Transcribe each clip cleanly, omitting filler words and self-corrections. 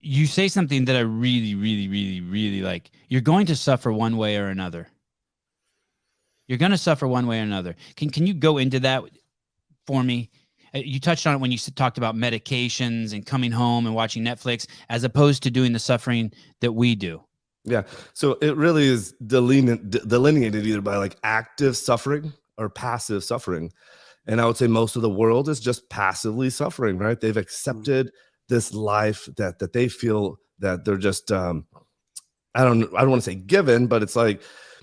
you say something that I really, really, really, really like. You're going to suffer one way or another. You're going to suffer one way or another. Can you go into that for me? You touched on it when you talked about medications and coming home and watching Netflix, as opposed to doing the suffering that we do. Yeah. So it really is delineated either by like active suffering or passive suffering. And I would say most of the world is just passively suffering, right? They've accepted this life that they feel that they're just, I don't want to say given, but it's like,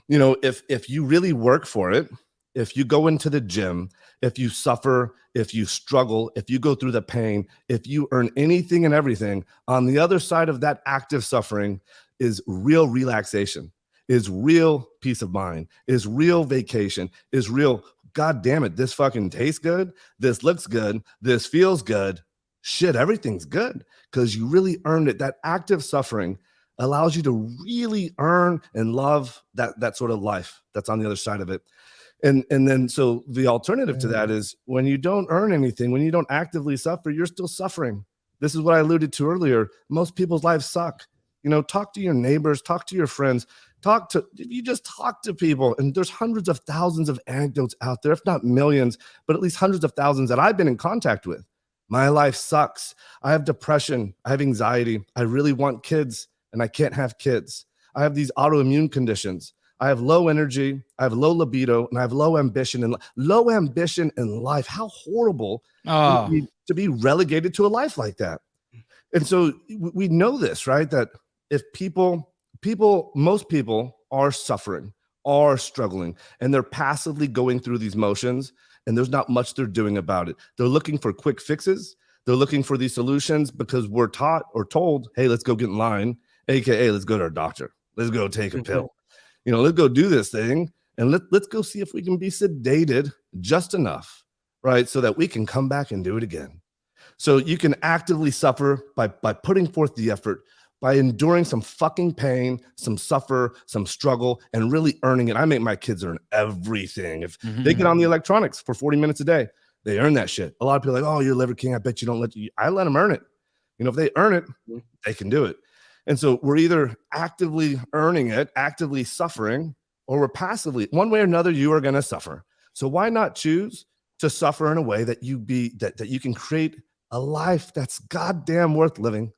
you know, if you really work for it, if you go into the gym, if you suffer, if you struggle, if you go through the pain, if you earn anything and everything, on the other side of that active suffering is real relaxation, is real peace of mind, is real vacation, is real, God damn it, this fucking tastes good, this looks good, this feels good, shit, everything's good because you really earned it. That active suffering allows you to really earn and love that sort of life that's on the other side of it. And then so the alternative to that is when you don't earn anything, when you don't actively suffer, you're still suffering. This is what I alluded to earlier. Most people's lives suck. You know, talk to your neighbors, talk to your friends, you just talk to people. And there's hundreds of thousands of anecdotes out there, if not millions, but at least hundreds of thousands that I've been in contact with. My life sucks. I have depression. I have anxiety. I really want kids and I can't have kids. I have these autoimmune conditions. I have low energy, I have low libido, and I have low ambition in life. How horrible to be relegated to a life like that. And so we know this, right? That if most people are suffering, are struggling, and they're passively going through these motions, and there's not much they're doing about it. They're looking for quick fixes. They're looking for these solutions because we're taught or told, hey, let's go get in line, AKA, let's go to our doctor. Let's go take a pill. You know, let's go do this thing and let's go see if we can be sedated just enough, right? So that we can come back and do it again. So you can actively suffer by putting forth the effort, by enduring some fucking pain, some suffer, some struggle, and really earning it. I make my kids earn everything. If they get on the electronics for 40 minutes a day, they earn that shit. A lot of people are like, oh, you're Liver King. I bet you don't I let them earn it. You know, if they earn it, they can do it. And so we're either actively earning it, actively suffering, or we're passively, one way or another, you are going to suffer. So why not choose to suffer in a way that you can create a life that's goddamn worth living